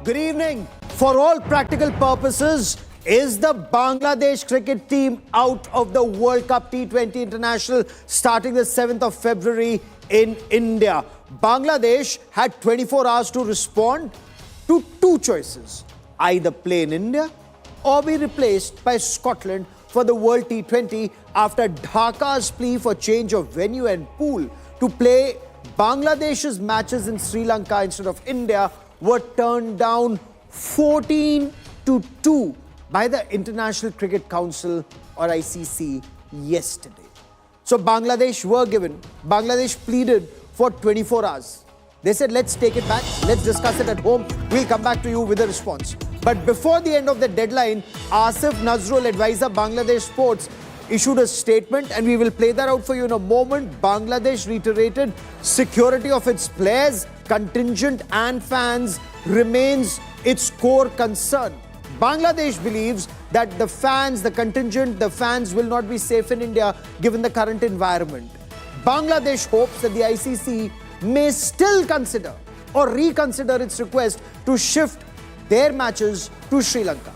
Good evening. For all practical purposes, is the Bangladesh cricket team out of the World Cup T20 International starting the 7th of February in India? Bangladesh had 24 hours to respond to two choices. Either play in India or be replaced by Scotland for the World T20 after Dhaka's plea for change of venue and pool to play Bangladesh's matches in Sri Lanka instead of India were turned down 14-2 by the International Cricket Council or ICC yesterday. So Bangladesh pleaded for 24 hours. They said, let's take it back, let's discuss it at home, we'll come back to you with a response. But before the end of the deadline, Asif Nazrul, advisor Bangladesh Sports, issued a statement and we will play that out for you in a moment. Bangladesh reiterated security of its players, contingent and fans remains its core concern. Bangladesh believes that the fans, the contingent, the fans will not be safe in India given the current environment. Bangladesh hopes that the ICC may still consider or reconsider its request to shift their matches to Sri Lanka.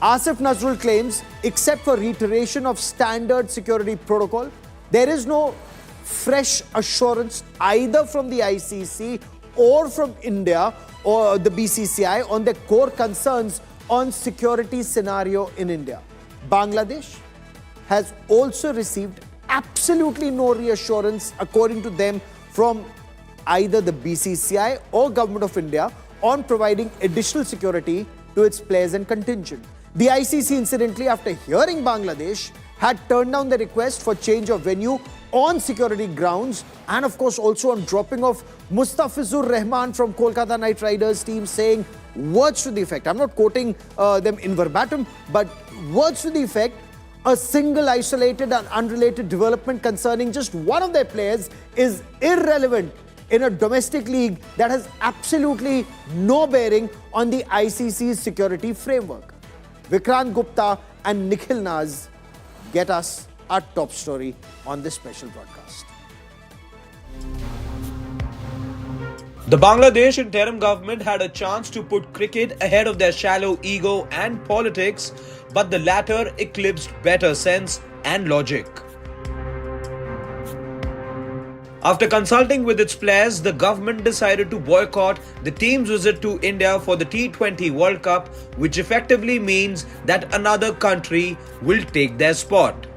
Asif Nazrul claims, except for reiteration of standard security protocol, there is no fresh assurance either from the ICC or from India or the BCCI on the core concerns on security scenario in India. Bangladesh has also received absolutely no reassurance, according to them, from either the BCCI or Government of India on providing additional security to its players and contingent. The ICC, incidentally, after hearing Bangladesh, had turned down the request for change of venue on security grounds and, of course, also on dropping off Mustafizur Rahman from Kolkata Knight Riders team, saying words to the effect, I'm not quoting them in verbatim, but words to the effect, a single isolated and unrelated development concerning just one of their players is irrelevant in a domestic league that has absolutely no bearing on the ICC's security framework. Vikrant, Gupta and Nikhil Naz get us our top story on this special broadcast. The Bangladesh interim government had a chance to put cricket ahead of their shallow ego and politics, but the latter eclipsed better sense and logic. After consulting with its players, the government decided to boycott the team's visit to India for the T20 World Cup, which effectively means that another country will take their spot.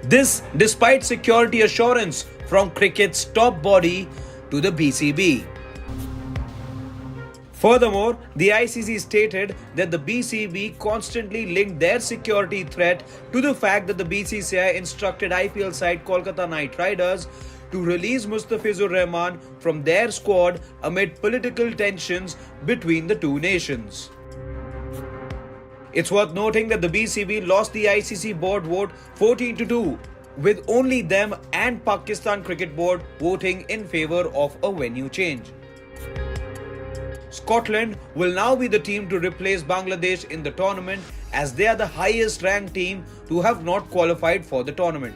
This despite security assurance from cricket's top body to the BCB. Furthermore, the ICC stated that the BCB constantly linked their security threat to the fact that the BCCI instructed IPL side Kolkata Knight Riders to release Mustafizur Rahman from their squad amid political tensions between the two nations. It's worth noting that the BCB lost the ICC board vote 14-2, with only them and Pakistan Cricket Board voting in favour of a venue change. Scotland will now be the team to replace Bangladesh in the tournament, as they are the highest ranked team to have not qualified for the tournament.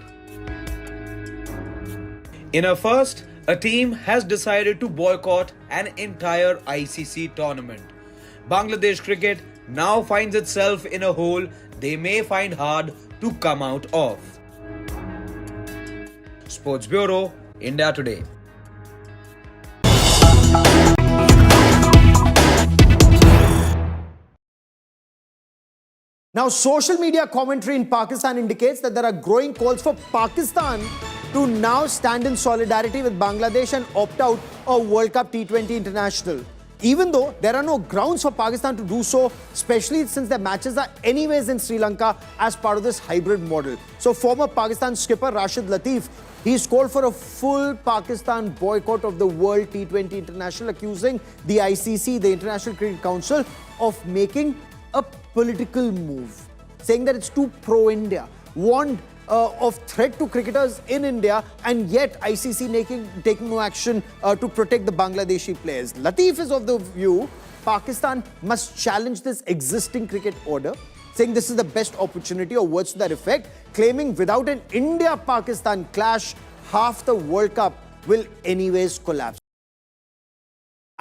In a first, a team has decided to boycott an entire ICC tournament. Bangladesh cricket now finds itself in a hole they may find hard to come out of. Sports Bureau, India Today. Now, social media commentary in Pakistan indicates that there are growing calls for Pakistan to now stand in solidarity with Bangladesh and opt out of World Cup T20 International. Even though there are no grounds for Pakistan to do so, especially since their matches are anyways in Sri Lanka as part of this hybrid model. So former Pakistan skipper Rashid Latif, he's called for a full Pakistan boycott of the World T20 International, accusing the ICC, the International Cricket Council, of making a political move, saying that it's too pro-India, warned of threat to cricketers in India, and yet ICC taking no action to protect the Bangladeshi players. Latif is of the view Pakistan must challenge this existing cricket order, saying this is the best opportunity, or words to that effect, claiming without an India-Pakistan clash, half the World Cup will anyways collapse.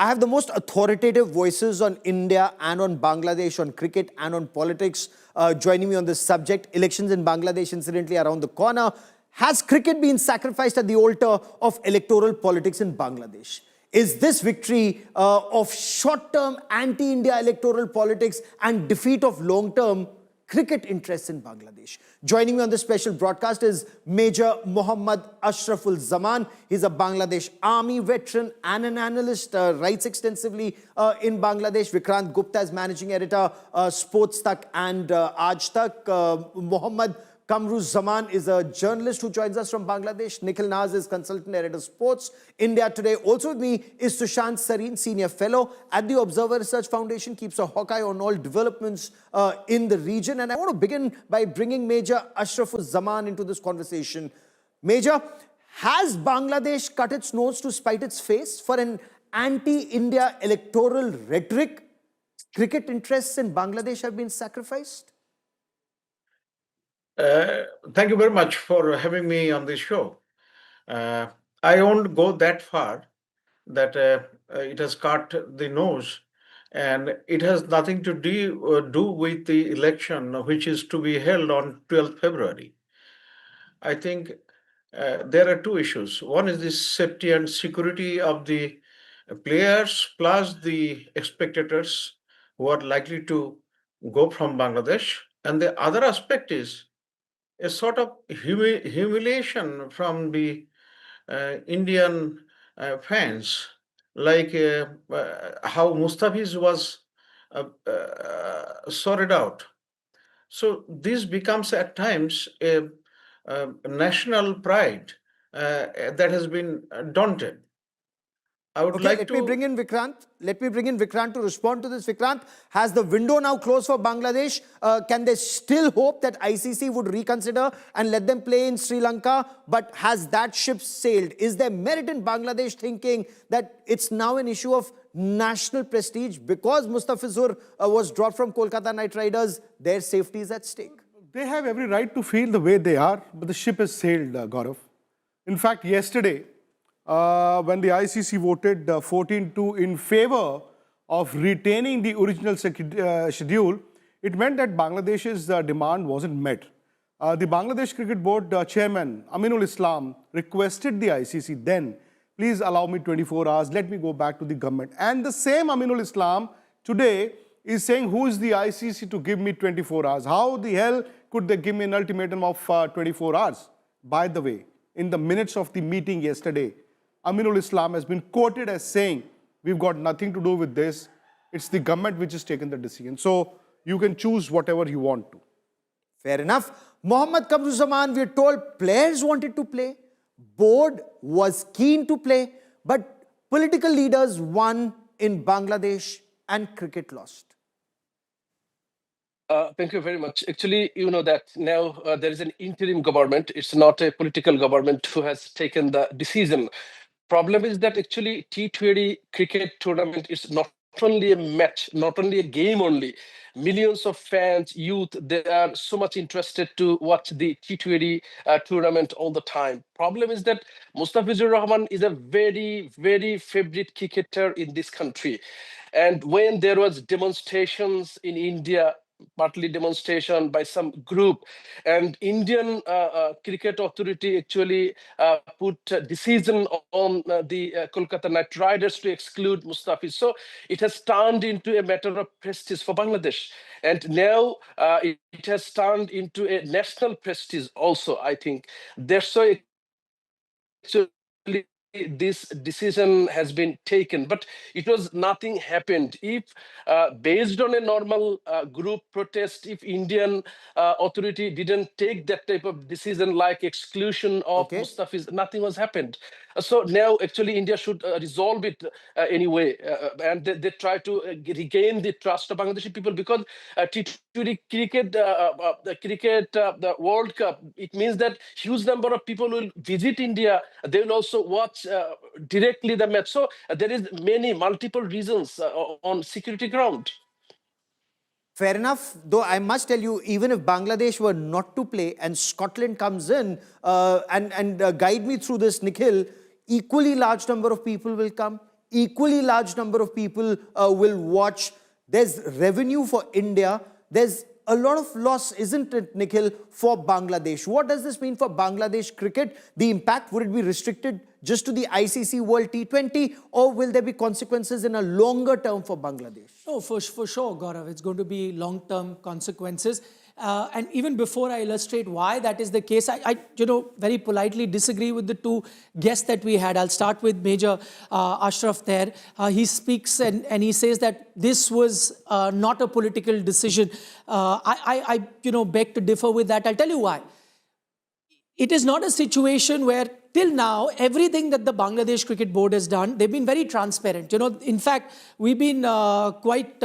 I have the most authoritative voices on India and on Bangladesh, on cricket and on politics, joining me on this subject. Elections in Bangladesh, incidentally, around the corner. Has cricket been sacrificed at the altar of electoral politics in Bangladesh? Is this victory of short-term anti-India electoral politics and defeat of long-term cricket interests in Bangladesh? Joining me on this special broadcast is Major Mohammad Ashraful Zaman. He's a Bangladesh Army veteran and an analyst, writes extensively in Bangladesh. Vikrant Gupta is managing editor, Sports Tak and Aaj Tak. Mohammad Kamru Zaman is a journalist who joins us from Bangladesh. Nikhil Naz is consultant editor sports. India Today. Also with me is Sushant Sareen, senior fellow at the Observer Research Foundation, keeps a hawk eye on all developments in the region. And I want to begin by bringing Major Ashraful Zaman into this conversation. Major, has Bangladesh cut its nose to spite its face for an anti-India electoral rhetoric? Cricket interests in Bangladesh have been sacrificed? Thank you very much for having me on this show. I won't go that far that it has cut the nose, and it has nothing to do with the election which is to be held on 12th February. I think there are two issues. One is the safety and security of the players plus the spectators who are likely to go from Bangladesh. And the other aspect is a sort of humiliation from the Indian fans, like how Mustafizur was sorted out. So this becomes at times a national pride that has been daunted. I would like let me bring in Vikrant. Let me bring in Vikrant to respond to this. Vikrant, has the window now closed for Bangladesh? Can they still hope that ICC would reconsider and let them play in Sri Lanka? But has that ship sailed? Is there merit in Bangladesh thinking that it's now an issue of national prestige because Mustafizur was dropped from Kolkata Knight Riders? Their safety is at stake. They have every right to feel the way they are, but the ship has sailed, Gaurav. In fact, yesterday, when the ICC voted 14-2 in favor of retaining the original schedule, it meant that Bangladesh's demand wasn't met. The Bangladesh Cricket Board chairman, Aminul Islam, requested the ICC then, please allow me 24 hours, let me go back to the government. And the same Aminul Islam today is saying, who is the ICC to give me 24 hours? How the hell could they give me an ultimatum of 24 hours? By the way, in the minutes of the meeting yesterday, Aminul Islam has been quoted as saying, we've got nothing to do with this. It's the government which has taken the decision. So you can choose whatever you want to. Fair enough. Mohammad Kamruzaman, we're told players wanted to play. Board was keen to play. But political leaders won in Bangladesh and cricket lost. Thank you very much. Actually, you know that now there is an interim government. It's not a political government who has taken the decision. Problem is that actually T20 cricket tournament is not only a match, not only a game only. Millions of fans, youth, they are so much interested to watch the T20 tournament all the time. Problem is that Mustafizur Rahman is a very, very favorite cricketer in this country. And when there was demonstrations in India, partly demonstration by some group, and Indian cricket authority actually put a decision on the Kolkata Knight Riders to exclude Mustafiz. So it has turned into a matter of prestige for Bangladesh. And now it has turned into a national prestige also, I think. That's why actually this decision has been taken, but it was nothing happened. If based on a normal group protest, if Indian authority didn't take that type of decision like exclusion of Mustafiz, nothing was happened. So now actually India should resolve it anyway, and they try to regain the trust of Bangladeshi people, because T20 cricket, the World Cup, it means that huge number of people will visit India. They will also watch directly the match. So there is multiple reasons on security ground. Fair enough, though I must tell you, even if Bangladesh were not to play and Scotland comes in and guide me through this, Nikhil, equally large number of people will come. equally large number of people will watch. There's revenue for India. There's a lot of loss, isn't it, Nikhil, for Bangladesh? What does this mean for Bangladesh cricket? The impact, would it be restricted just to the ICC World T20, or will there be consequences in a longer term for Bangladesh? No, for sure, Gaurav. It's going to be long-term consequences. And even before I illustrate why that is the case, I very politely disagree with the two guests that we had. I'll start with Major Ashraf there. He speaks and he says that this was not a political decision. I beg to differ with that. I'll tell you why. It is not a situation where till now, everything that the Bangladesh Cricket Board has done, they've been very transparent. In fact, we've been quite,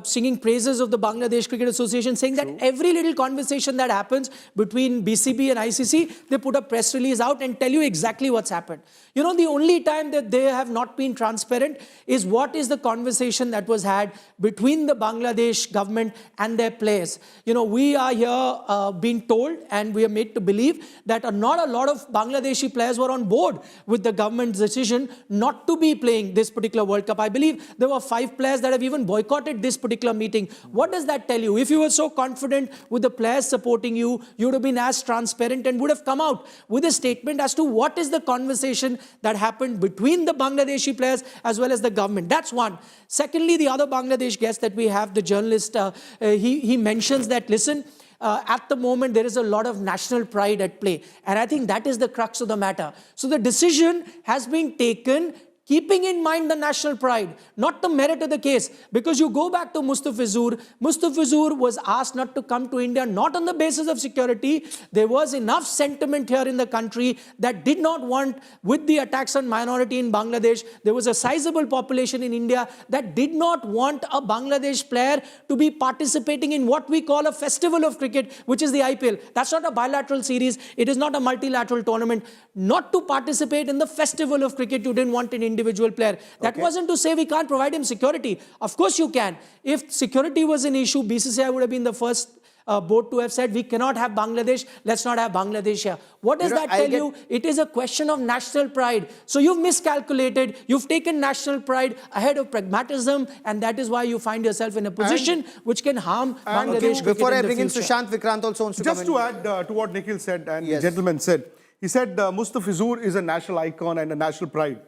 singing praises of the Bangladesh Cricket Association, saying that every little conversation that happens between BCB and ICC, they put a press release out and tell you exactly what's happened. The only time that they have not been transparent is what is the conversation that was had between the Bangladesh government and their players. We are here being told, and we are made to believe that not a lot of Bangladeshi players were on board with the government's decision not to be playing this particular World Cup. I believe there were 5 players that have even boycotted this particular meeting. What does that tell you? If you were so confident with the players supporting you, you would have been as transparent and would have come out with a statement as to what is the conversation that happened between the Bangladeshi players as well as the government. That's one. Secondly, the other Bangladesh guest that we have, the journalist, he mentions that, listen, at the moment, there is a lot of national pride at play. And I think that is the crux of the matter. So the decision has been taken keeping in mind the national pride, not the merit of the case. Because you go back to Mustafizur, Mustafizur was asked not to come to India, not on the basis of security. There was enough sentiment here in the country that did not want, with the attacks on minority in Bangladesh, there was a sizable population in India that did not want a Bangladesh player to be participating in what we call a festival of cricket, which is the IPL. That's not a bilateral series. It is not a multilateral tournament. Not to participate in the festival of cricket, you didn't want an individual player. That wasn't to say we can't provide him security. Of course you can. If security was an issue, BCCI would have been the first board to have said, we cannot have Bangladesh, let's not have Bangladesh here. What does that tell you? It is a question of national pride. So you've miscalculated, you've taken national pride ahead of pragmatism, and that is why you find yourself in a position which can harm Bangladesh. Before I bring in Sushant, Vikrant also wants to Just come to add to what Nikhil said and the gentleman said, he said Mustafizur is a national icon and a national pride.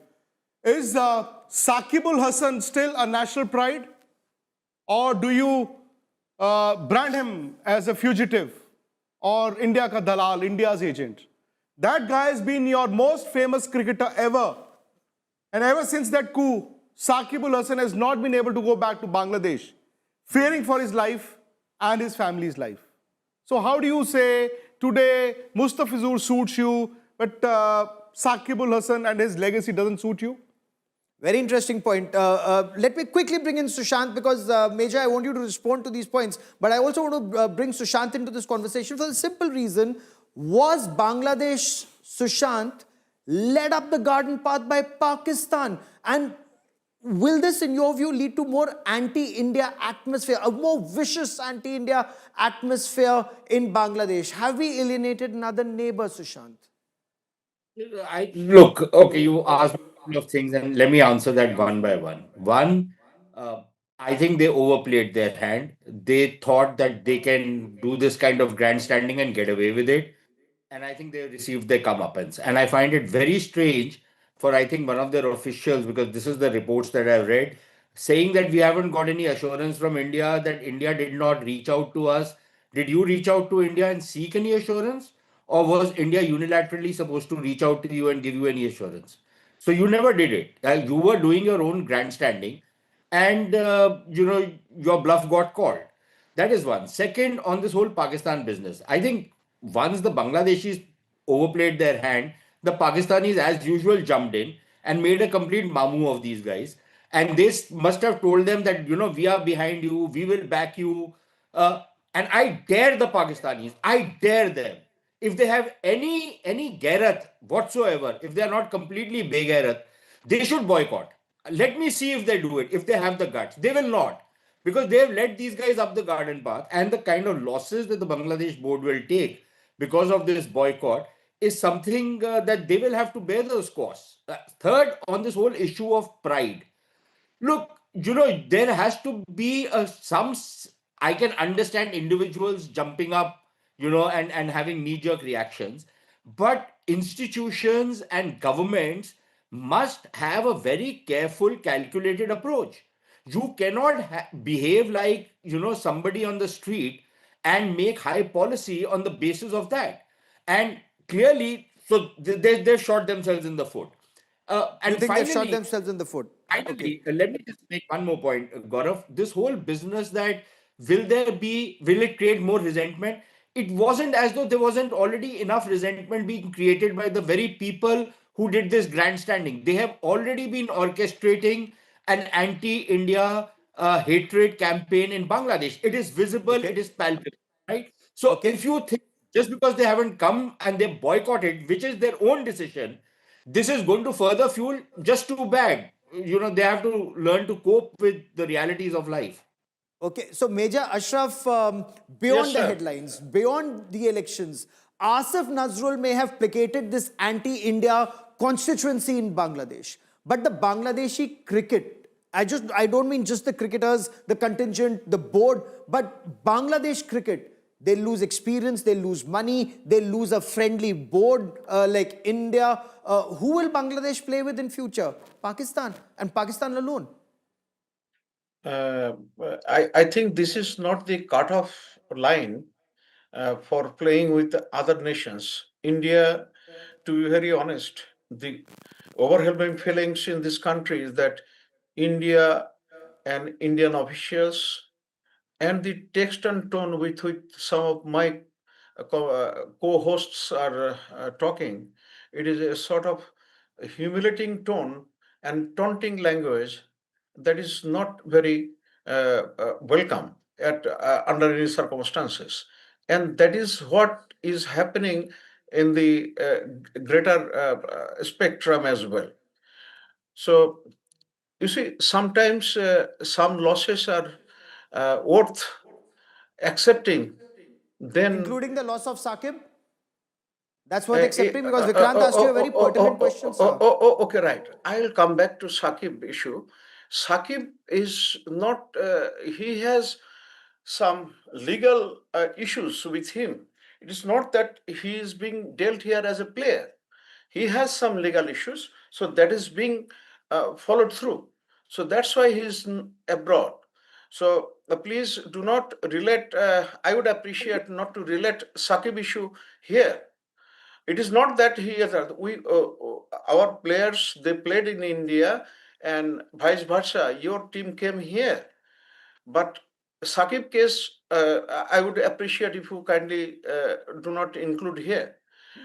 Is Saqibul Hasan still a national pride? Or do you brand him as a fugitive or India ka dalal, India's agent? That guy has been your most famous cricketer ever. And ever since that coup, Saqibul Hasan has not been able to go back to Bangladesh, fearing for his life and his family's life. So how do you say today Mustafizur suits you, but Saqibul Hasan and his legacy doesn't suit you? Very interesting point. Let me quickly bring in Sushant because, Major, I want you to respond to these points. But I also want to bring Sushant into this conversation for the simple reason, was Bangladesh, Sushant, led up the garden path by Pakistan? And will this, in your view, lead to more anti-India atmosphere, a more vicious anti-India atmosphere in Bangladesh? Have we alienated another neighbor, Sushant? Look, okay, you asked me a couple of things, and let me answer that one by one. One, I think they overplayed their hand. They thought that they can do this kind of grandstanding and get away with it. And I think they received their comeuppance. And I find it very strange for, I think, one of their officials, because this is the reports that I've read, saying that we haven't got any assurance from India, that India did not reach out to us. Did you reach out to India and seek any assurance? Or was India unilaterally supposed to reach out to you and give you any assurance? So you never did it. You were doing your own grandstanding, and your bluff got called. That is one. Second, on this whole Pakistan business, I think once the Bangladeshis overplayed their hand, the Pakistanis, as usual, jumped in and made a complete mamu of these guys. And they must have told them that, we are behind you, we will back you. And I dare the Pakistanis, I dare them. If they have any gairat whatsoever, if they are not completely begairat, they should boycott. Let me see if they do it, if they have the guts. They will not, because they have led these guys up the garden path, and the kind of losses that the Bangladesh board will take because of this boycott is something that they will have to bear those costs. Third, on this whole issue of pride, look, there has to be I can understand individuals jumping up, and having knee-jerk reactions, but institutions and governments must have a very careful, calculated approach. You cannot behave like, somebody on the street and make high policy on the basis of that. And clearly, so they shot themselves in the foot. You And think they've shot finally, themselves in the foot? Okay. finally, let me just make one more point, Gaurav. This whole business that will it create more resentment? It wasn't as though there wasn't already enough resentment being created by the very people who did this grandstanding. They have already been orchestrating an anti-India hatred campaign in Bangladesh. It is visible, Okay. it is palpable, right? So Okay. if you think just because they haven't come and they boycotted, which is their own decision, this is going to further fuel, just too bad. They have to learn to cope with the realities of life. Okay, so Major Ashraf, beyond Yes, the sir. headlines, beyond the elections, Asif Nazrul may have placated this anti-India constituency in Bangladesh. But the Bangladeshi cricket, I don't mean just the cricketers, the contingent, the board, but Bangladesh cricket, they lose experience, they lose money, they lose a friendly board like India. Who will Bangladesh play with in future? Pakistan, and Pakistan alone. Uh, I think this is not the cutoff line for playing with the other nations. India, to be very honest, the overwhelming feelings in this country is that India and Indian officials and the text and tone with which some of my co-hosts are talking, it is a sort of humiliating tone and taunting language that is not very welcome at under any circumstances, and that is what is happening in the greater spectrum as well. So you see, sometimes some losses are worth accepting. Then Including the loss of Saqib? That's worth accepting because Vikrant asked you a very pertinent question, sir. Okay, right. I'll come back to Saqib issue. Saqib is not, he has some legal issues with him. It is not that he is being dealt here as a player. He has some legal issues, so that is being followed through. So that's why he is abroad. So please do not relate, I would appreciate not to relate Saqib issue here. It is not that he is our players, they played in India and vice versa. Your team came here, but Saqib case, I would appreciate if you kindly do not include here.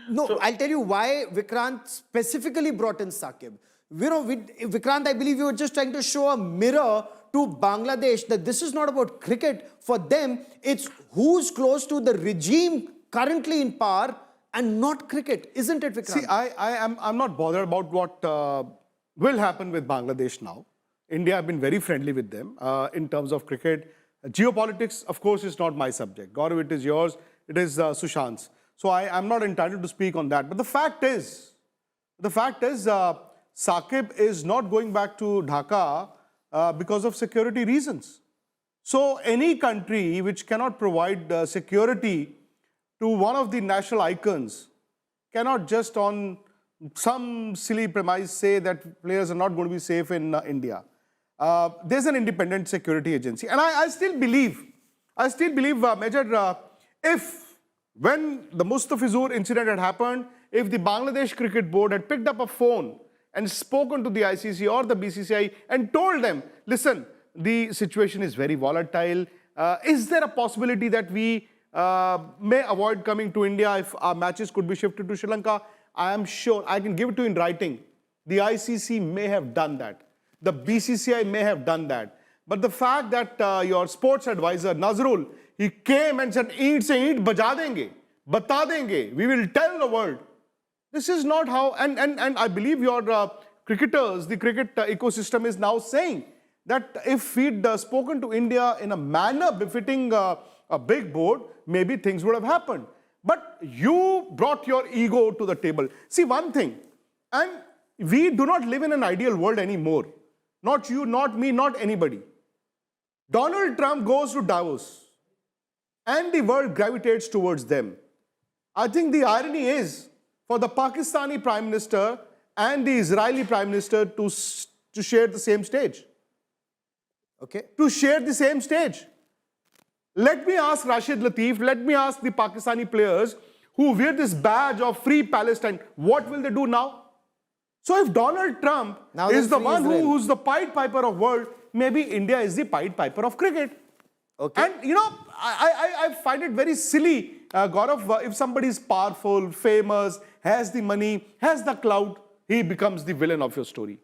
No, So I'll tell you why Vikrant specifically brought in Saqib. Vikrant, I believe you were just trying to show a mirror to Bangladesh that this is not about cricket. For them, it's who's close to the regime currently in power and not cricket, isn't it, Vikrant? See, I'm not bothered about what will happen with Bangladesh now. India have been very friendly with them in terms of cricket. Geopolitics, of course, is not my subject. Gaurav, it is yours. It is Sushant's. So I'm not entitled to speak on that. But the fact is, Saqib is not going back to Dhaka because of security reasons. So any country which cannot provide security to one of the national icons cannot just on some silly premise say that players are not going to be safe in India. There's an independent security agency. And I still believe, Major, if when the Mustafizur incident had happened, if the Bangladesh Cricket Board had picked up a phone and spoken to the ICC or the BCCI and told them, listen, the situation is very volatile. Is there a possibility that we may avoid coming to India if our matches could be shifted to Sri Lanka? I am sure, I can give it to you in writing, the ICC may have done that. The BCCI may have done that. But the fact that your sports advisor, Nazrul, he came and said, eat se eat, baja denge, bata denge, we will tell the world. This is not how, and I believe your cricketers, the cricket ecosystem is now saying that if we'd spoken to India in a manner befitting a big board, maybe things would have happened. But you brought your ego to the table. See, one thing, and we do not live in an ideal world anymore. Not you, not me, not anybody. Donald Trump goes to Davos and the world gravitates towards them. I think the irony is for the Pakistani Prime Minister and the Israeli Prime Minister to share the same stage. Okay. To share the same stage. Let me ask Rashid Latif, let me ask the Pakistani players who wear this badge of Free Palestine, what will they do now? So if Donald Trump Now is the free one Israel. who's the Pied Piper of world, maybe India is the Pied Piper of cricket. Okay. And you know, I find it very silly, Gaurav, if somebody is powerful, famous, has the money, has the clout, he becomes the villain of your story.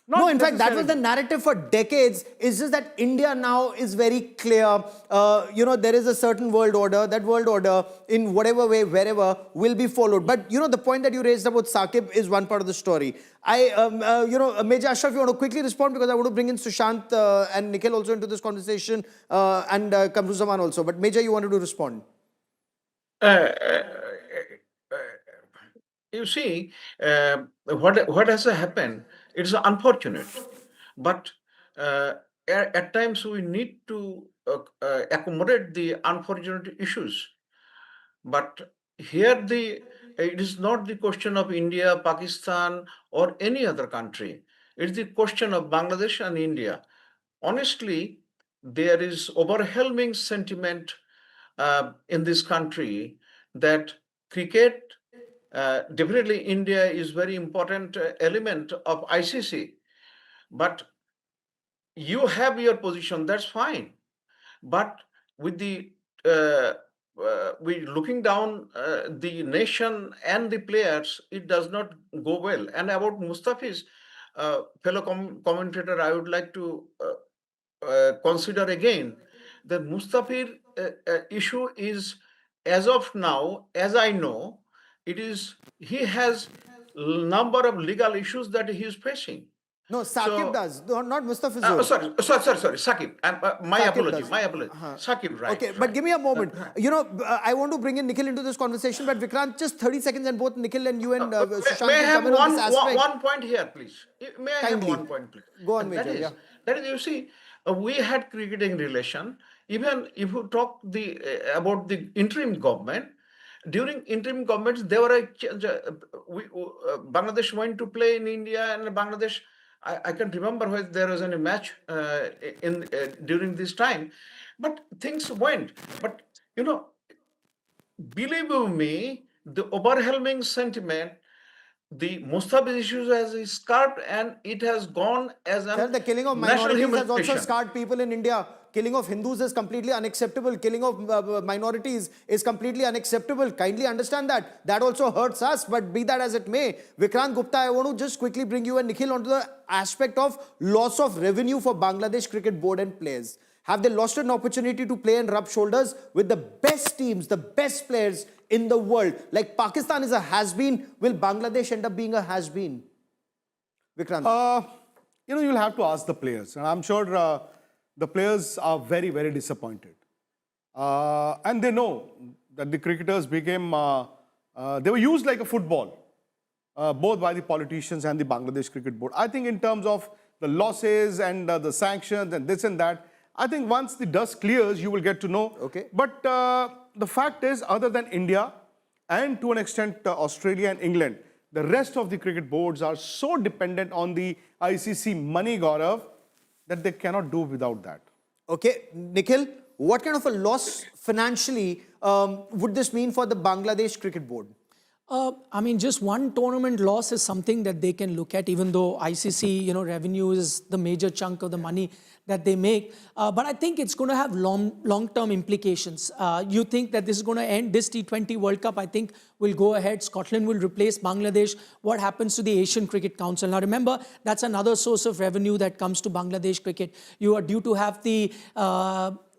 Not No, in fact, that was the necessarily. narrative for decades. It's just that India now is very clear. There is a certain world order. That world order, in whatever way, wherever, will be followed. But, the point that you raised about Saqib is one part of the story. Major Ashraf, you want to quickly respond because I want to bring in Sushant and Nikhil also into this conversation and Kamruzaman also. But Major, you wanted to respond. You see, what has happened, it's unfortunate. But at times we need to accommodate the unfortunate issues. But here it is not the question of India, Pakistan, or any other country. It's the question of Bangladesh and India. Honestly, there is overwhelming sentiment in this country that cricket, definitely India is very important element of ICC. But you have your position, that's fine. But with the we looking down the nation and the players, it does not go well. And about Mustafi's fellow commentator, I would like to consider again that Mustafir issue is, as of now, as I know, he has number of legal issues that he is facing. No, Saqib So- does, not Mustafizur. Sorry, Saqib. My Saqib apology. does. My apology. Saqib, right. Okay, right. but give me a moment. I want to bring in Nikhil into this conversation, but Vikrant, just 30 seconds and both Nikhil and you and Sushant May I can have come in on this aspect. one point here, please? May I Kindly. have one point, please? Go on, And Major, yeah. That is, you see, we had cricketing relation. Even if you talk about the interim government, during interim governments, there were Bangladesh went to play in India, and Bangladesh. I can't remember whether there was any match during this time, but things went. But believe me, the overwhelming sentiment, the Mustafa issues has scarred, and it has gone as a Sir, the killing of national minorities has also humiliation. scarred people in India. Killing of Hindus is completely unacceptable. Killing of minorities is completely unacceptable. Kindly understand that. That also hurts us, but be that as it may. Vikrant Gupta, I want to just quickly bring you and Nikhil onto the aspect of loss of revenue for Bangladesh Cricket Board and players. Have they lost an opportunity to play and rub shoulders with the best teams, the best players in the world? Like Pakistan is a has-been. Will Bangladesh end up being a has-been? Vikrant. You'll have to ask the players. And I'm sure the players are very, very disappointed. And they know that the cricketers became, they were used like a football, both by the politicians and the Bangladesh Cricket Board. I think in terms of the losses and the sanctions and this and that, I think once the dust clears, you will get to know. Okay. But the fact is, other than India and to an extent Australia and England, the rest of the cricket boards are so dependent on the ICC money, Gaurav, that they cannot do without that. Okay, Nikhil, what kind of a loss financially would this mean for the Bangladesh Cricket Board? Just one tournament loss is something that they can look at, even though ICC, revenue is the major chunk of the money that they make. But I think it's going to have long-term implications. You think that this is going to end? This T20 World Cup, I think, will go ahead. Scotland will replace Bangladesh. What happens to the Asian Cricket Council? Now, remember, that's another source of revenue that comes to Bangladesh cricket. You are due to have the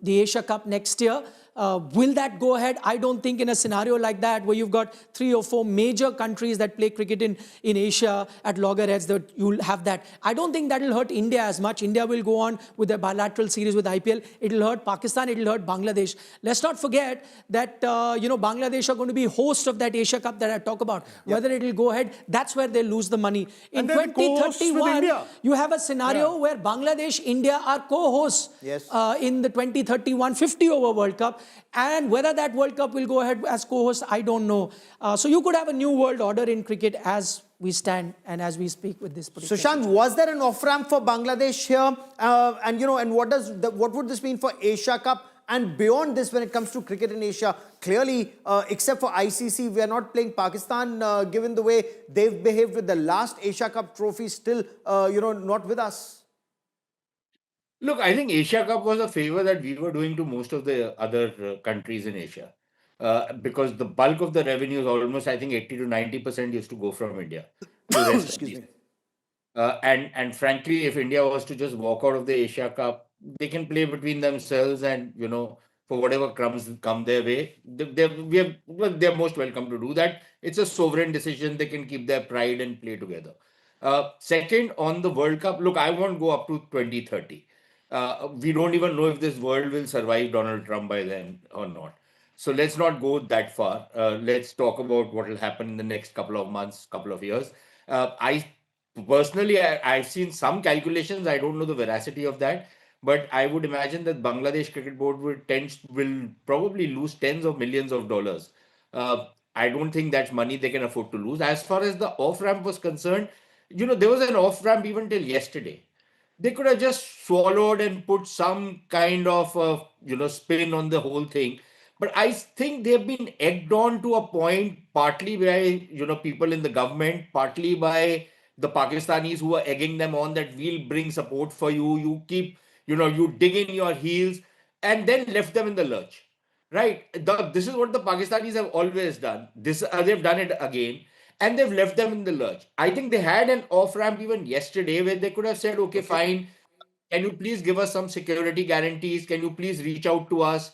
Asia Cup next year. Will that go ahead? I don't think in a scenario like that, where you've got 3 or 4 major countries that play cricket in Asia at loggerheads, that you'll have that. I don't think that will hurt India as much. India will go on with their bilateral series with IPL. It'll hurt Pakistan, it'll hurt Bangladesh. Let's not forget that, Bangladesh are going to be host of that Asia Cup that I talk about. Whether it'll go ahead, that's where they'll lose the money. In And they'll be co-hosts with 2031, India. you have a scenario where Bangladesh, India are co-hosts Yes. in the 2031 50 over World Cup. And whether that World Cup will go ahead as co-host, I don't know. So you could have a new world order in cricket as we stand and as we speak with this particular. Sushant, was there an off-ramp for Bangladesh here? And what would this mean for Asia Cup? And beyond this, when it comes to cricket in Asia, clearly, except for ICC, we are not playing Pakistan, given the way they've behaved with the last Asia Cup trophy, still, not with us. Look, I think Asia Cup was a favor that we were doing to most of the other countries in Asia. Because the bulk of the revenues, almost I think 80 to 90% used to go from India to rest of Excuse the- me. And frankly, if India was to just walk out of the Asia Cup, they can play between themselves, and for whatever crumbs come their way, they're most welcome to do that. It's a sovereign decision. They can keep their pride and play together. Second, on the World Cup, look, I won't go up to 2030. We don't even know if this world will survive Donald Trump by then or not. So let's not go that far. Let's talk about what will happen in the next couple of months, couple of years. I personally, I've seen some calculations. I don't know the veracity of that, but I would imagine that Bangladesh Cricket Board will probably lose tens of millions of dollars. I don't think that's money they can afford to lose. As far as the off ramp was concerned, there was an off ramp even till yesterday. They could have just swallowed and put some kind of spin on the whole thing. But I think they've been egged on to a point, partly by people in the government, partly by the Pakistanis who are egging them on, that we'll bring support for you. You keep, you dig in your heels, and then left them in the lurch. Right? This is what the Pakistanis have always done. They've done it again, and they've left them in the lurch. I think they had an off ramp even yesterday where they could have said, okay, fine, can you please give us some security guarantees? Can you please reach out to us?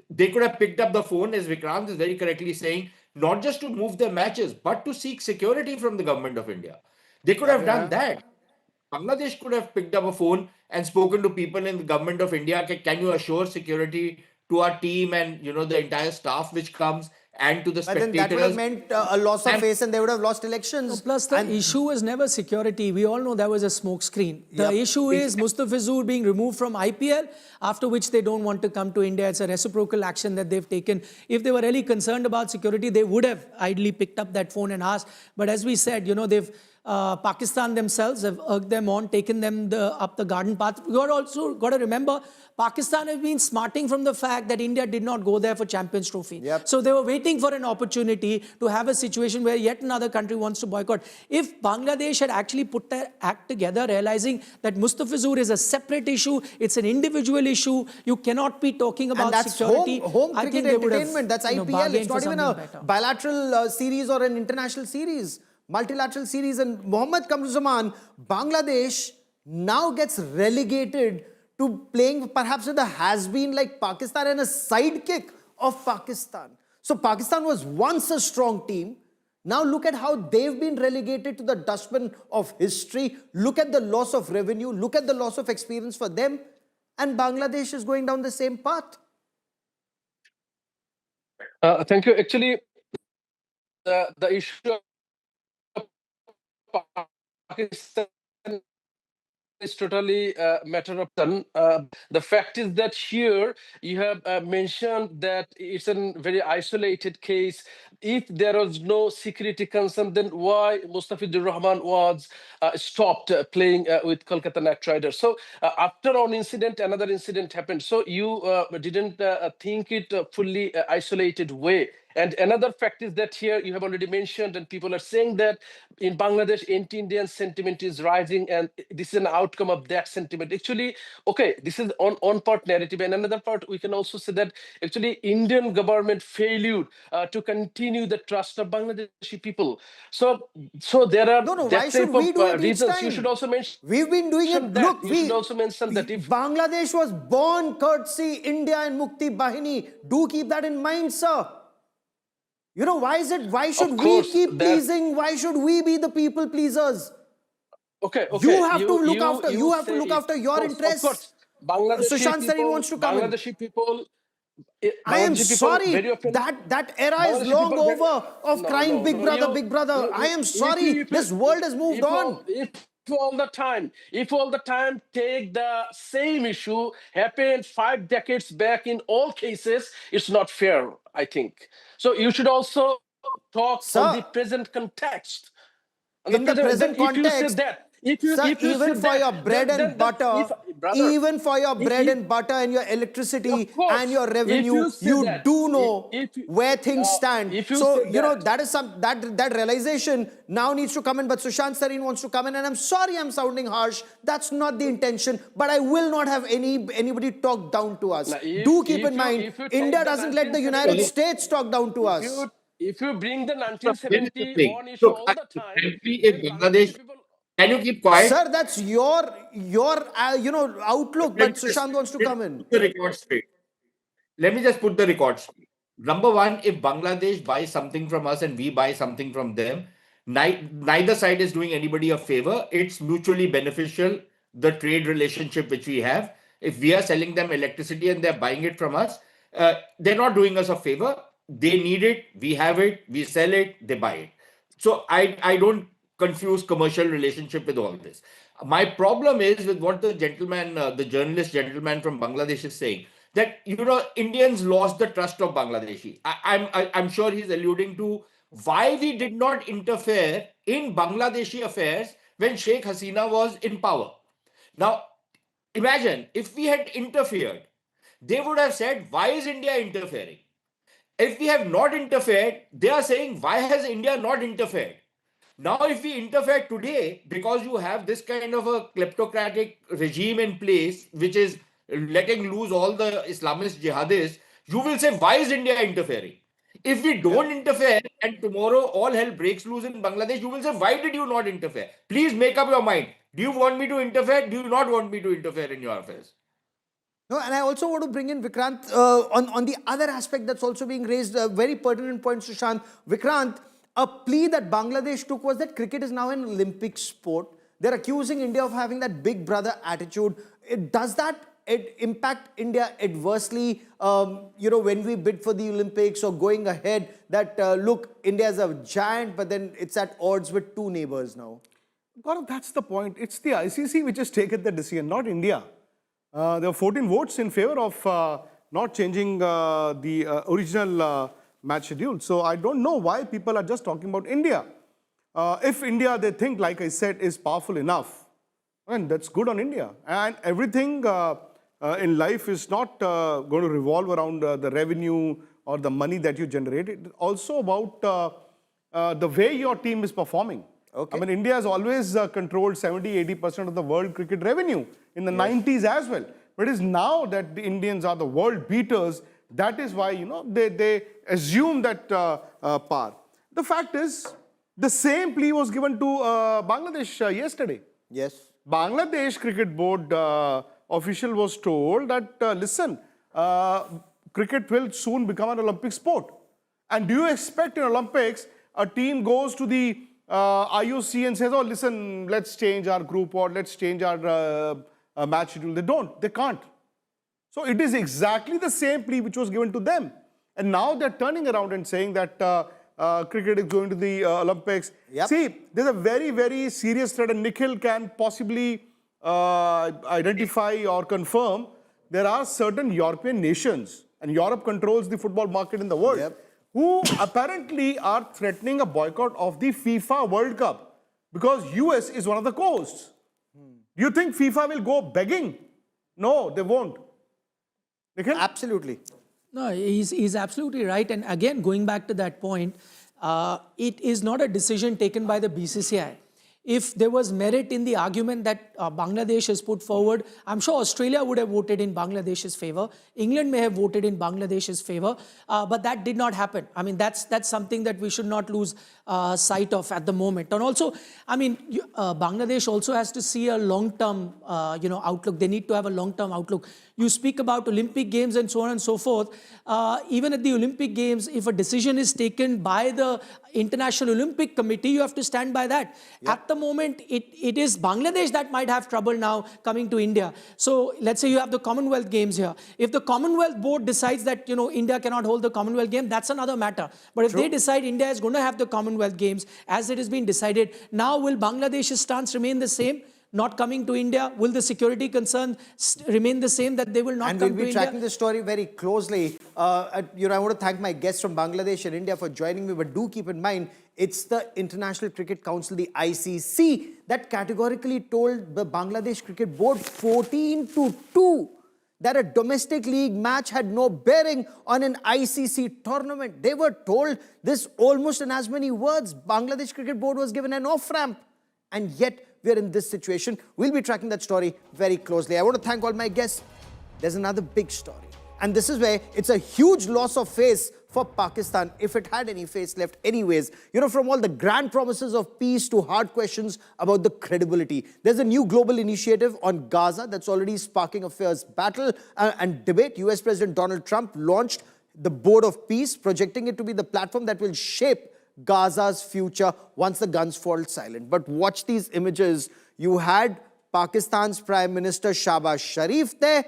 They could have picked up the phone, as Vikrant is very correctly saying, not just to move their matches, but to seek security from the government of India. They could have done that. Bangladesh could have picked up a phone and spoken to people in the government of India. Can you assure security to our team and the entire staff which comes, and to the But then spectators? that would have meant a loss of And- face, and they would have lost elections. Plus, the And- issue is never security. We all know there was a smoke screen. The issue is Mustafizur being removed from IPL, after which they don't want to come to India. It's a reciprocal action that they've taken. If they were really concerned about security, they would have idly picked up that phone and asked. But as we said, they've Pakistan themselves have urged them on, taken them up the garden path. We also got to remember, Pakistan has been smarting from the fact that India did not go there for Champions Trophy. So they were waiting for an opportunity to have a situation where yet another country wants to boycott. If Bangladesh had actually put their act together, realizing that Mustafizur is a separate issue, it's an individual issue, you cannot be talking about And that's security. home I cricket think they would have, entertainment. That's IPL. bargained It's for not even something a better. bilateral series or an international series. Multilateral series. And Mohammad Kamruzaman, Bangladesh now gets relegated to playing perhaps with a has-been like Pakistan and a sidekick of Pakistan. So Pakistan was once a strong team. Now look at how they've been relegated to the dustbin of history. Look at the loss of revenue. Look at the loss of experience for them. And Bangladesh is going down the same path. Thank you. Actually, the issue of Pakistan is totally a matter of done. The fact is that here you have mentioned that it's a very isolated case. If there was no security concern, then why Mustafizur Rahman was stopped playing with Kolkata Knight Riders? So after one incident, another incident happened. So you didn't think it fully isolated way. And another fact is that here you have already mentioned, and people are saying that in Bangladesh, anti-Indian sentiment is rising, and this is an outcome of that sentiment. Actually, okay, this is on part narrative, and another part we can also say that actually Indian government failed to continue the trust of Bangladeshi people. So there are No, why that should type we of do it each reasons. You should time? also mention We've been doing it. that. Look, You should also mention that if Bangladesh was born courtesy India and Mukti Bahini. Do keep that in mind, sir. You know, why should of we course keep that pleasing? Why should we be the people pleasers? okay, You have to look after, you you have to say look if, after your of interests. course, Bangladeshi Sushant Sareen people, wants to come in. I am Bangladeshi people sorry, very often, that era is Bangladeshi long people over of no, crying no, big no, brother, big brother. I am sorry, this world has moved on. if all the time take the same issue happened 5 decades back in all cases, it's not fair, I think. So you should also talk on the Sir, present context. in the Then present if you say context, that, sir, if you say even for that, your bread and then if butter, brother, even for your bread if, and butter and your electricity of and course, your if revenue, you say you that, do know if you, where things stand. if you So, say you know, that, that is that realization now needs to come in. But Sushant Sareen wants to come in, and I'm sorry I'm sounding harsh. That's not the intention. But I will not have anybody talk down to us. now Do keep in mind, if you India take the doesn't let the United 1970, States talk down to us. if you bring the So here is the thing. 1971 issue Look, all the time, frankly, if then Bangladesh, Bangladeshi people. can you keep quiet? Sir, that's your outlook. Let But me just Sushant wants to come in. put the record straight. Let me just put the record straight. Number one, if Bangladesh buys something from us and we buy something from them, neither side is doing anybody a favor. It's mutually beneficial, the trade relationship which we have. If we are selling them electricity and they're buying it from us, they're not doing us a favor. They need it, we have it, we sell it, they buy it. So I don't confuse commercial relationship with all this. My problem is with what the gentleman, the journalist gentleman from Bangladesh is saying, that Indians lost the trust of Bangladeshi. I'm sure he's alluding to why we did not interfere in Bangladeshi affairs when Sheikh Hasina was in power. Now, imagine if we had interfered, they would have said, why is India interfering? If we have not interfered, they are saying, why has India not interfered? Now, if we interfere today, because you have this kind of a kleptocratic regime in place, which is letting loose all the Islamist jihadists, you will say, why is India interfering? If we don't interfere and tomorrow all hell breaks loose in Bangladesh, you will say, why did you not interfere? Please make up your mind. Do you want me to interfere? Do you not want me to interfere in your affairs? No, and I also want to bring in Vikrant on the other aspect that's also being raised, a very pertinent point, Sushant. Vikrant, a plea that Bangladesh took was that cricket is now an Olympic sport. They're accusing India of having that big brother attitude. Does that impact India adversely, when we bid for the Olympics or going ahead, that, look, India is a giant, but then it's at odds with two neighbors now? Gaurav, that's the point. It's the ICC which has taken the decision, not India. There were 14 votes in favor of not changing the original match schedule. So I don't know why people are just talking about India. If India, they think, like I said, is powerful enough, and that's good on India. And everything in life is not going to revolve around the revenue or the money that you generate. It's also about the way your team is performing. Okay. I mean, India has always controlled 70-80% of the world cricket revenue in the 90s as well. But it is now that the Indians are the world beaters. That is why, they assume that power. The fact is, the same plea was given to Bangladesh yesterday. Yes. Bangladesh Cricket Board official was told that, listen, cricket will soon become an Olympic sport. And do you expect in Olympics, a team goes to the IOC and says, oh, listen, let's change our group or let's change our match schedule? They don't. They can't. So it is exactly the same plea which was given to them. And now they're turning around and saying that cricket is going to the Olympics. Yep. See, there's a very, very serious threat, and Nikhil can possibly identify or confirm. There are certain European nations, and Europe controls the football market in the world, Yep. who apparently are threatening a boycott of the FIFA World Cup because US is one of the hosts. Do you think FIFA will go begging? No, they won't. Nikhil? Absolutely. No, he's absolutely right. And again, going back to that point, it is not a decision taken by the BCCI. If there was merit in the argument that Bangladesh has put forward, I'm sure Australia would have voted in Bangladesh's favor. England may have voted in Bangladesh's favor, but that did not happen. I mean, that's something that we should not lose sight of at the moment. And also, I mean, Bangladesh also has to see a long-term, outlook. They need to have a long-term outlook. You speak about Olympic Games and so on and so forth. Even at the Olympic Games, if a decision is taken by the International Olympic Committee, you have to stand by that. Yep. At the moment, it is Bangladesh that might have trouble now coming to India. So let's say you have the Commonwealth Games here. If the Commonwealth Board decides that, India cannot hold the Commonwealth Game, that's another matter. But if they decide India is going to have the Commonwealth Games, as it has been decided, now will Bangladesh's stance remain the same? Not coming to India? Will the security concern remain the same, that they will not come to India? And we'll be tracking this story very closely. I want to thank my guests from Bangladesh and India for joining me, but do keep in mind, it's the International Cricket Council, the ICC, that categorically told the Bangladesh Cricket Board 14-2 that a domestic league match had no bearing on an ICC tournament. They were told this almost in as many words. Bangladesh Cricket Board was given an off-ramp, and yet we're in this situation. We'll be tracking that story very closely. I want to thank all my guests. There's another big story. And this is where it's a huge loss of face for Pakistan, if it had any face left anyways. From all the grand promises of peace to hard questions about the credibility. There's a new global initiative on Gaza that's already sparking a fierce battle and debate. US President Donald Trump launched the Board of Peace, projecting it to be the platform that will shape Gaza's future once the guns fall silent. But watch these images. You had Pakistan's Prime Minister Shahbaz Sharif there.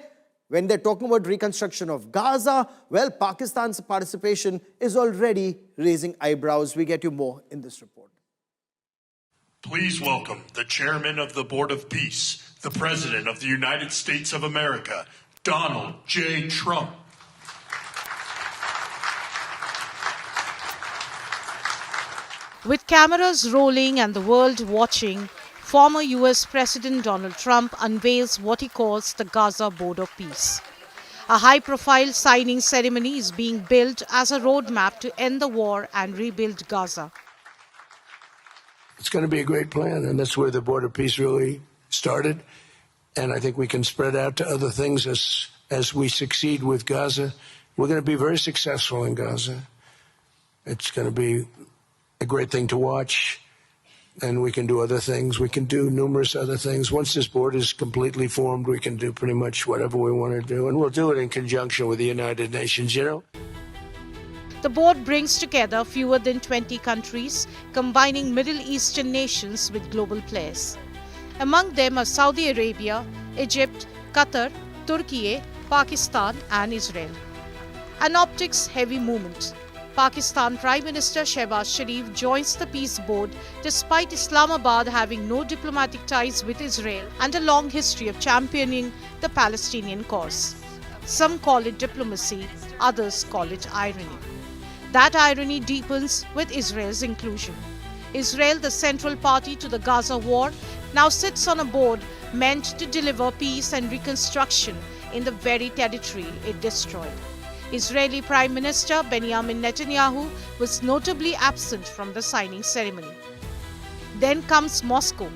When they're talking about reconstruction of Gaza, well, Pakistan's participation is already raising eyebrows. We get you more in this report. Please welcome the Chairman of the Board of Peace, the President of the United States of America, Donald J. Trump. With cameras rolling and the world watching, former US President Donald Trump unveils what he calls the Gaza Board of Peace. A high-profile signing ceremony is being built as a roadmap to end the war and rebuild Gaza. It's going to be a great plan, and that's where the Board of Peace really started. And I think we can spread out to other things as we succeed with Gaza. We're going to be very successful in Gaza. It's going to be a great thing to watch, and we can do other things. We can do numerous other things. Once this board is completely formed, we can do pretty much whatever we want to do, and we'll do it in conjunction with the United Nations, The board brings together fewer than 20 countries, combining Middle Eastern nations with global players. Among them are Saudi Arabia, Egypt, Qatar, Turkey, Pakistan and Israel. An optics-heavy movement. Pakistan Prime Minister Shehbaz Sharif joins the peace board despite Islamabad having no diplomatic ties with Israel and a long history of championing the Palestinian cause. Some call it diplomacy, others call it irony. That irony deepens with Israel's inclusion. Israel, the central party to the Gaza war, now sits on a board meant to deliver peace and reconstruction in the very territory it destroyed. Israeli Prime Minister Benjamin Netanyahu was notably absent from the signing ceremony. Then comes Moscow.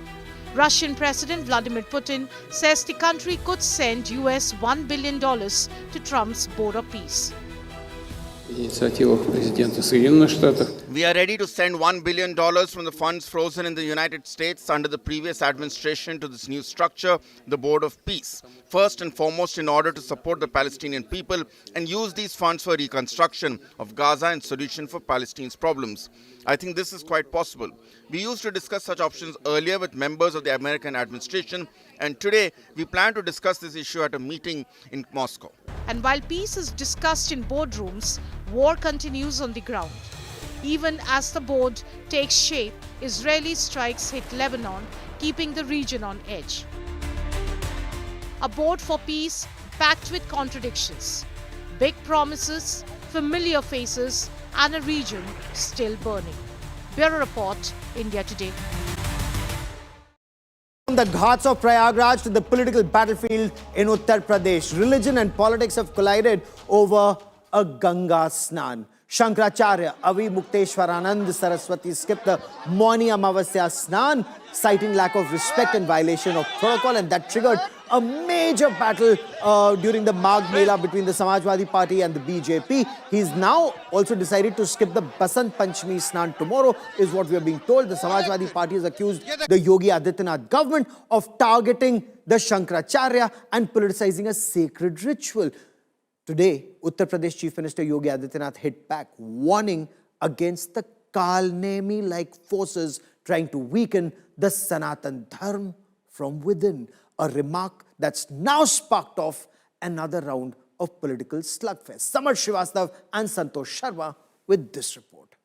Russian President Vladimir Putin says the country could send US $1 billion to Trump's Board of Peace. We are ready to send $1 billion from the funds frozen in the United States under the previous administration to this new structure, the Board of Peace. First and foremost, in order to support the Palestinian people and use these funds for reconstruction of Gaza and solution for Palestine's problems. I think this is quite possible. We used to discuss such options earlier with members of the American administration, and today we plan to discuss this issue at a meeting in Moscow. And while peace is discussed in boardrooms, war continues on the ground. Even as the board takes shape, Israeli strikes hit Lebanon, keeping the region on edge. A board for peace packed with contradictions, big promises, familiar faces, and a region still burning. Bureau Report, India Today. From the ghats of Prayagraj to the political battlefield in Uttar Pradesh, religion and politics have collided over a Ganga Snan. Shankaracharya, Avimukteshwaranand, Saraswati skipped the Mauni Amavasya Snan, citing lack of respect and violation of protocol, and that triggered a major battle during the Magh Mela between the Samajwadi Party and the BJP. He's now also decided to skip the Basant Panchami Snan tomorrow, is what we are being told. The Samajwadi Party has accused the Yogi Adityanath government of targeting the Shankaracharya and politicizing a sacred ritual. Today, Uttar Pradesh Chief Minister Yogi Adityanath hit back, warning against the Kalnemi-like forces trying to weaken the Sanatan Dharma from within. A remark that's now sparked off another round of political slugfest. Samar Srivastav and Santosh Sharma with this report.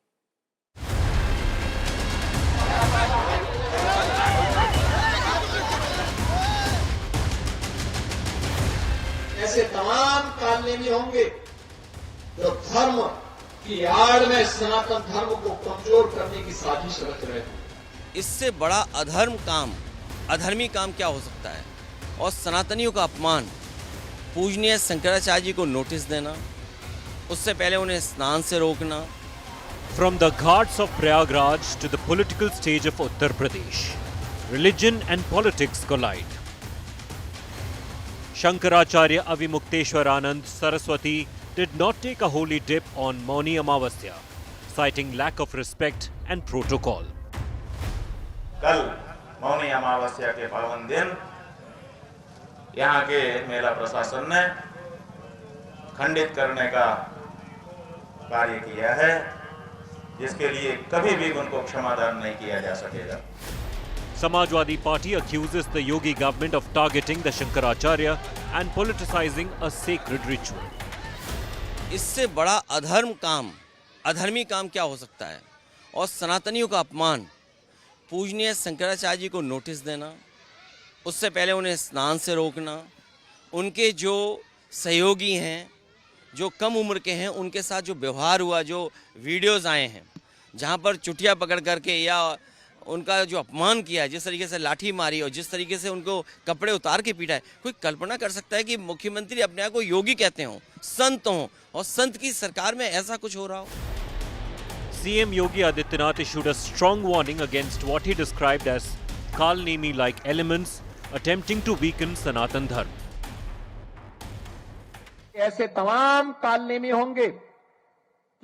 ऐसे तमाम कालनेमी होंगे जो धर्म की आड़ में सनातन धर्म को कमजोर करने की साजिश रच रहे हैं। इससे बड़ा अधर्म काम, अधर्मी काम क्या हो सकता है? और सनातनियों का अपमान, पूजनीय शंकराचार्य जी को नोटिस देना, उससे पहले उन्हें स्नान से रोकना। From the ghats of Prayagraj to the political stage of Uttar Pradesh, religion and politics collide. Shankaracharya Avimukteshwaranand Saraswati did not take a holy dip on Mauni Amavasya, citing lack of respect and protocol. कल मौनी अमावस्या के पावन दिन यहाँ के मेला प्रशासन ने खंडित करने का कार्य किया है, जिसके लिए कभी भी उनको क्षमादान नहीं किया जा सकेगा। Samajwadi Party accuses the Yogi government of targeting the Shankaracharya and politicizing a sacred ritual. इससे बड़ा अधर्म काम, अधर्मी काम क्या हो सकता है? और सनातनियों का अपमान, पूजनीय शंकराचार्य जी को नोटिस देना, उससे पहले उन्हें स्नान से रोकना, उनके जो सहयोगी हैं, जो कम उम्र के हैं, उनके साथ जो व्यवहार हुआ, जो वीडियोस आए हैं, जहां पर चुटिया पकड़ करके या उनका जो अपमान किया है, जिस तरीके से लाठी मारी और जिस तरीके से उनको कपड़े उतार के पीटा है, कोई कल्पना कर सकता है कि मुख्यमंत्री अपने आप को योगी कहते हों, संत हों, और संत की सरकार में ऐसा कुछ हो रहा हो? CM Yogi Adityanath issued a strong warning against what he described as Kalnemi-like elements attempting to weaken Sanatan Dharma. ऐसे तमाम कालनेमी होंगे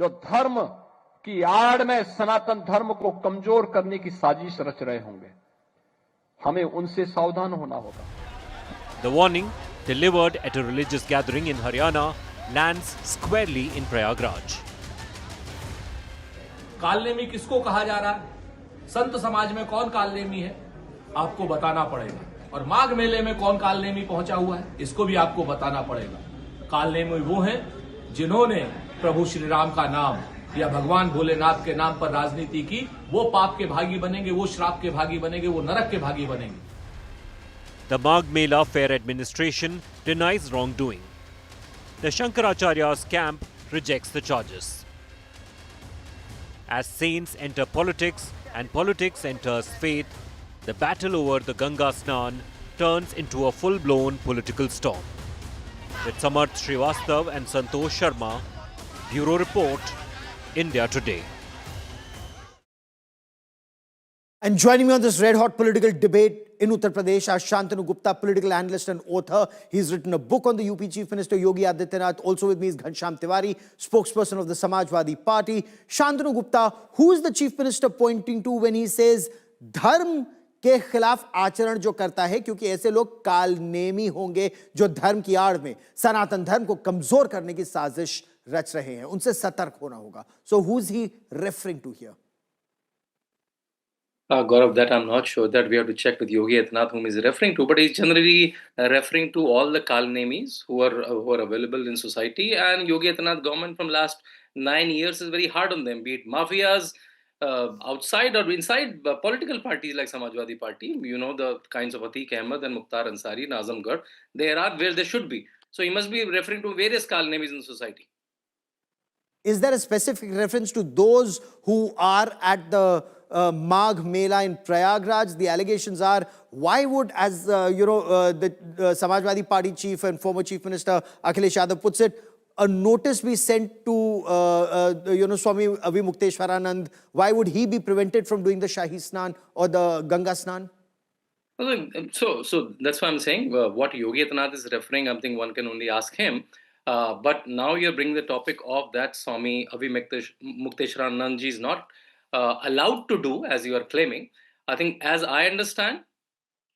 जो धर्म की आड़ में सनातन धर्म को कमजोर करने की साजिश रच रहे होंगे। हमें उनसे सावधान होना होगा। The warning, delivered at a religious gathering in Haryana, lands squarely in Prayagraj. Kalanemi किसको कहा जा रहा है? संत समाज में कौन कालनेमी है? आपको बताना पड़ेगा। और माघ मेले में कौन कालनेमी पहुंचा हुआ है? इसको भी आपको बताना पड़ेगा। कालनेमी वो हैं जिन्होंने प्रभु श्री राम का नाम या भगवान भोलेनाथ के नाम पर राजनीति की, वो पाप के भागी बनेंगे, वो श्राप के भागी बनेंगे, वो नरक के भागी बनेंगे। The Magh Mela Fair Administration denies wrongdoing. The Shankaracharya's camp rejects the charges. As saints enter politics and politics enters faith, the battle over the Ganga Snan turns into a full-blown political storm. With Samarth Srivastav and Santosh Sharma, Bureau Report, India Today. And joining me on this red-hot political debate in Uttar Pradesh are Shantanu Gupta, political analyst and author. He's written a book on the UP Chief Minister Yogi Adityanath. Also with me is Ghanshyam spokesperson of the Samajwadi Party. Shantanu Gupta, who is the Chief Minister pointing to when he says धर्म के खिलाफ आचरण जो करता है, क्योंकि ऐसे लोग कालनेमी होंगे जो धर्म की आड़ में सनातन धर्म को कमजोर करने की साजिश रच रहे हैं, उनसे सतर्क होना होगा. So who is he referring to here? Gaurav, that I'm not sure. That we have to check with Yogi Adityanath whom he's referring to. But he's generally referring to all the Kalnemis who are available in society. And Yogi Adityanath government from last 9 years is very hard on them. Be it mafias, outside or inside political parties like Samajwadi Party. You know the kinds of Atiq Ahmed and Mukhtar Ansari, Nazamgarh. They are where they should be. So he must be referring to various Kalnemis in society. Is there a specific reference to those who are at the Magh Mela in Prayagraj? The allegations are, why would, the Samajwadi Party chief and former Chief Minister Akhilesh Yadav puts it, a notice be sent to, Swami Avimukteshwaranand? Why would he be prevented from doing the Shahi Snan or the Ganga Snan? So that's why I'm saying what Yogi Adityanath is referring, I think one can only ask him. But now you're bringing the topic of that Swami Avimukteshwaranand ji is not allowed to do, as you are claiming. I think, as I understand,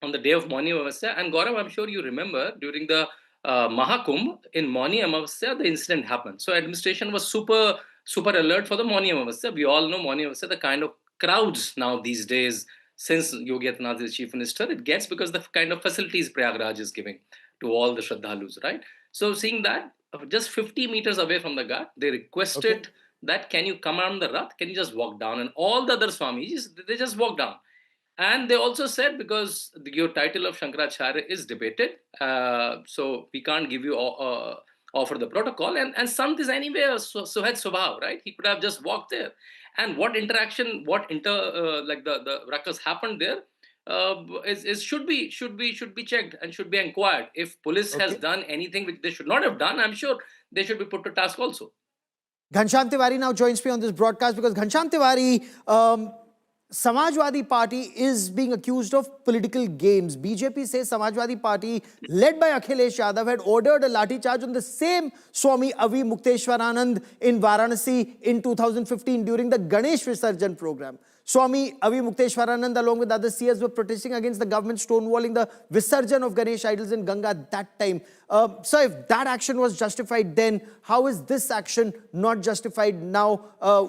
on the day of Mauni Amavasya, and Gaurav, I'm sure you remember, during the Mahakumbh in Mauni Amavasya, the incident happened. So administration was super alert for the Mauni Amavasya. We all know Mauni Amavasya, the kind of crowds now these days, since Yogi Adityanath is chief minister, it gets because the kind of facilities Prayagraj is giving to all the Shraddhalus, right? So seeing that, just 50 meters away from the Ghat, they requested that, can you come on the Rath? Can you just walk down? And all the other Swamis, they just walk down. And they also said, because your title of Shankaracharya is debated, so we can't give you offer the protocol. And Sant is anyway a Suhed Subhav, right? He could have just walked there. And what interaction, like the ruckus happened there, should be checked and should be inquired. If police has done anything which they should not have done, I'm sure they should be put to task also. Ghanshyam Tiwari now joins me on this broadcast because Ghanshyam Tiwari, Samajwadi Party is being accused of political games. BJP says Samajwadi Party, led by Akhilesh Yadav, had ordered a lathi charge on the same Swami Avimukteshwaranand in Varanasi in 2015 during the Ganesh Visarjan program. Swami Avimukteshwaranand, along with other seers, were protesting against the government stonewalling the Visarjan of Ganesh idols in Ganga at that time. So if that action was justified then, how is this action not justified now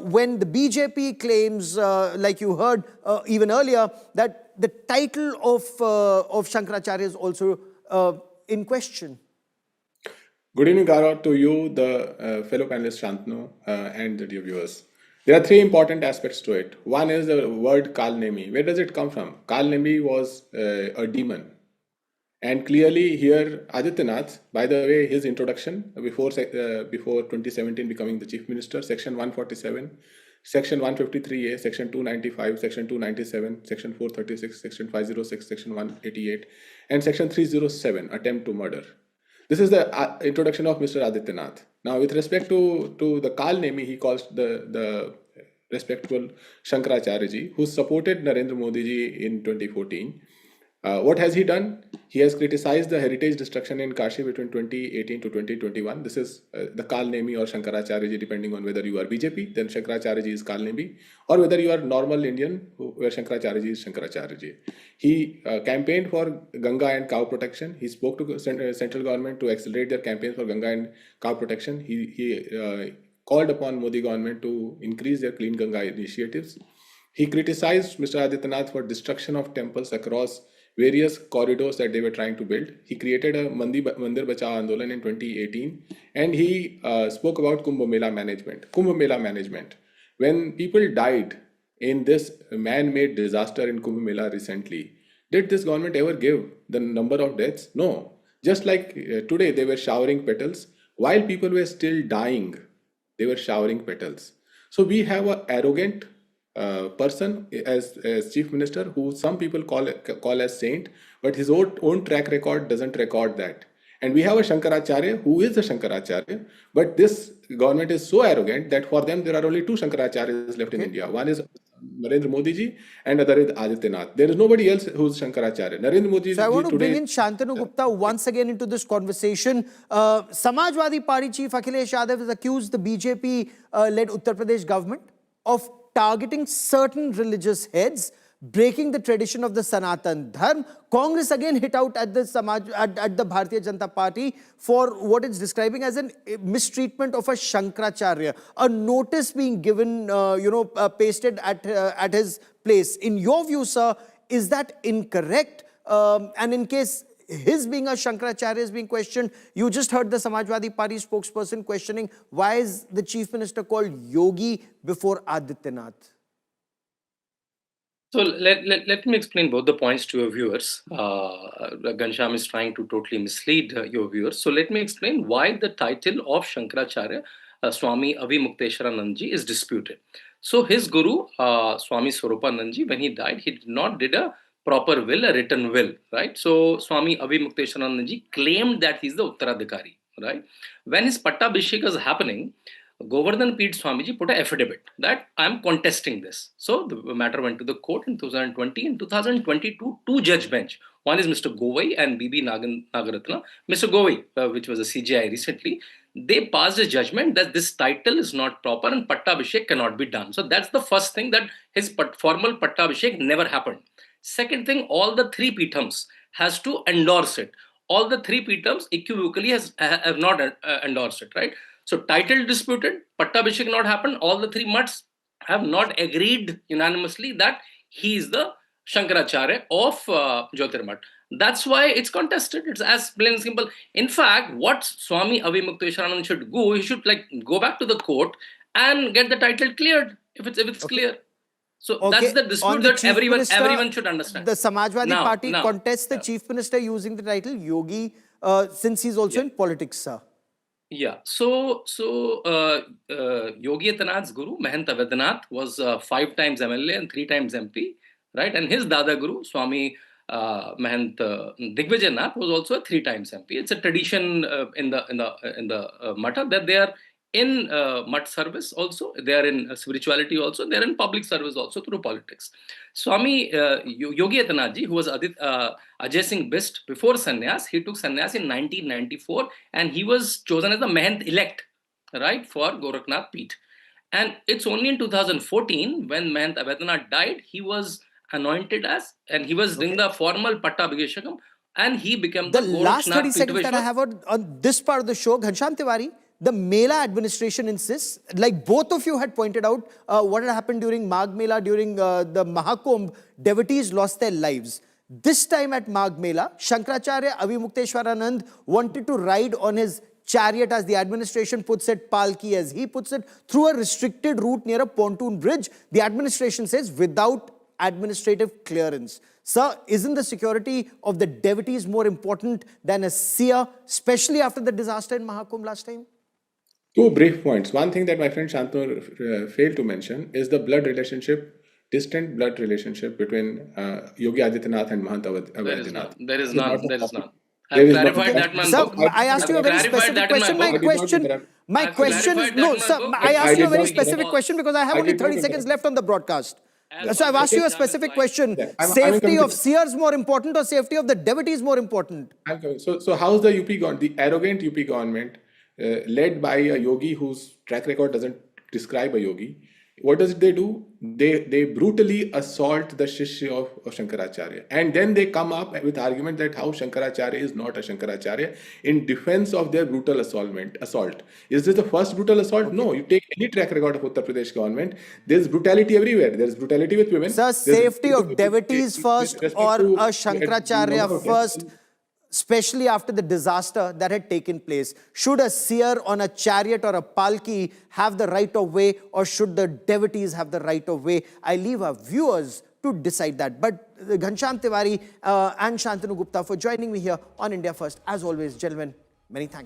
when the BJP claims, like you heard even earlier, that the title of Shankaracharya is also in question? Good evening, Gaurav, to you, the fellow panelist Shantanu, and the dear viewers. There are three important aspects to it. One is the word Kalnemi. Where does it come from? Kalnemi was a demon. And clearly here, Adityanath, by the way, his introduction before 2017 becoming the chief minister, section 147, section 153A, section 295, section 297, section 436, section 506, section 188, and section 307, attempt to murder. This is the introduction of Mr. Adityanath. Now, with respect to the Kalnemi, he calls the respectful Shankaracharya ji, who supported Narendra Modi ji in 2014. What has he done? He has criticized the heritage destruction in Kashi between 2018 to 2021. This is the Kalnemi or Shankaracharya ji, depending on whether you are BJP, then Shankaracharya ji is Kalnemi, or whether you are normal Indian, where Shankaracharya ji is Shankaracharya ji. He campaigned for Ganga and cow protection. He spoke to central government to accelerate their campaigns for Ganga and cow protection. He called upon Modi government to increase their Clean Ganga initiatives. He criticized Mr. Adityanath for destruction of temples across various corridors that they were trying to build. He created a Mandir Bachao Andolan in 2018, and he spoke about Kumbh Mela management. Kumbh Mela management. When people died in this man-made disaster in Kumbh Mela recently, did this government ever give the number of deaths? No. Just like today, they were showering petals. While people were still dying, they were showering petals. So we have an arrogant person as chief minister who some people call as saint, but his own track record doesn't record that. And we have a Shankaracharya who is a Shankaracharya, but this government is so arrogant that for them there are only two Shankaracharyas left in India. One is Narendra Modi ji and other is Adityanath. There is nobody else who's Shankaracharya. Narendra Modi ji. So I want to bring in Shantanu Gupta once again into this conversation. Samajwadi Party chief Akhilesh Yadav has accused the BJP-led Uttar Pradesh government of targeting certain religious heads, breaking the tradition of the Sanatan Dharma. Congress again hit out at the Bharatiya Janata Party for what it's describing as a mistreatment of a Shankaracharya. A notice being given, pasted at his place. In your view, sir, is that incorrect? And in case his being a Shankaracharya is being questioned, you just heard the Samajwadi Party spokesperson questioning why is the chief minister called Yogi before Adityanath? So let me explain both the points to your viewers. Ghanshyam is trying to totally mislead your viewers. So let me explain why the title of Shankaracharya, Swami Avimukteshwaranand ji, is disputed. So his guru, Swami Swarupanand ji, when he died, he did a written will, right? So Swami Avimukteshwaranand ji claimed that he's the Uttaradhikari, right? When his Pattabhishek was happening, Govardhan Peeth Swamiji put an affidavit that I am contesting this. So the matter went to the court in 2020. In 2022, two judge bench. One is Mr. Govai and B.B. Nagaratna. Mr. Govai, which was a CJI recently, they passed a judgment that this title is not proper and Pattabhishek cannot be done. So that's the first thing, that his formal Pattabhishek never happened. Second thing, all the three Peethams has to endorse it. All the three Peethams equivocally have not endorsed it, right? So title disputed, Pattabhishek not happened. All the three mutts have not agreed unanimously that he is the Shankaracharya of Jyotirmath. That's why it's contested. It's as plain and simple. In fact, what Swami Avimukteshwaranand should go, he should go back to the court and get the title cleared if it's clear. So that's the dispute that everyone should understand. The Samajwadi Party contests the Chief Minister using the title Yogi, since he's also in politics, sir. Yeah. So Yogi Adityanath's guru, Mahant Avedanath, was 5 times MLA and 3 times MP, right? And his Dada guru, Swami Mahant Digvijayanath, was also a 3 times MP. It's a tradition in the Matha that they are in Math service also, they are in spirituality also, they are in public service also through politics. Swami Yogi Adityanath ji, who was Ajay Singh Bist before sannyas, he took sannyas in 1994 and he was chosen as the Mahant elect, right, for Gorakhnath Peeth. And it's only in 2014 when Mahant Avedanath died, he was anointed as, and he was doing the formal Pattabhishekam, and he became the last 30 seconds that I have on this part of the show. Ghanshyam Tiwari, the Mela administration insists, like both of you had pointed out, what had happened during Magh Mela, during the Mahakumbh, devotees lost their lives. This time at Magh Mela, Shankaracharya Avimukteshwaranand wanted to ride on his chariot, as the administration puts it, palki as he puts it, through a restricted route near a pontoon bridge. The administration says without administrative clearance. Sir, isn't the security of the devotees more important than a seer, especially after the disaster in Mahakumbh last time? 2 brief points. One thing that my friend Shantanu failed to mention is the blood relationship, distant blood relationship between Yogi Adityanath and Mahant Avedanath. There is none. I've clarified that, man. Sir, I asked you a very specific question. My question is, no, sir, I asked you a very specific question because I have only 30 seconds left on the broadcast. So I've asked you a specific question. Safety of seers more important or safety of the devotees more important? So how's the UP government, the arrogant UP government, led by a yogi whose track record doesn't describe a yogi, what does they do? They brutally assault the Shishya of Shankaracharya. And then they come up with argument that how Shankaracharya is not a Shankaracharya in defense of their brutal assault. Is this the first brutal assault? No. You take any track record of Uttar Pradesh government, there's brutality everywhere. There's brutality with women. Sir, safety of devotees first or a Shankaracharya first? Especially after the disaster that had taken place. Should a seer on a chariot or a palki have the right of way, or should the devotees have the right of way? I leave our viewers to decide that. But Ghanshyam Tiwari and Shantanu Gupta for joining me here on India First. As always, gentlemen, many thanks.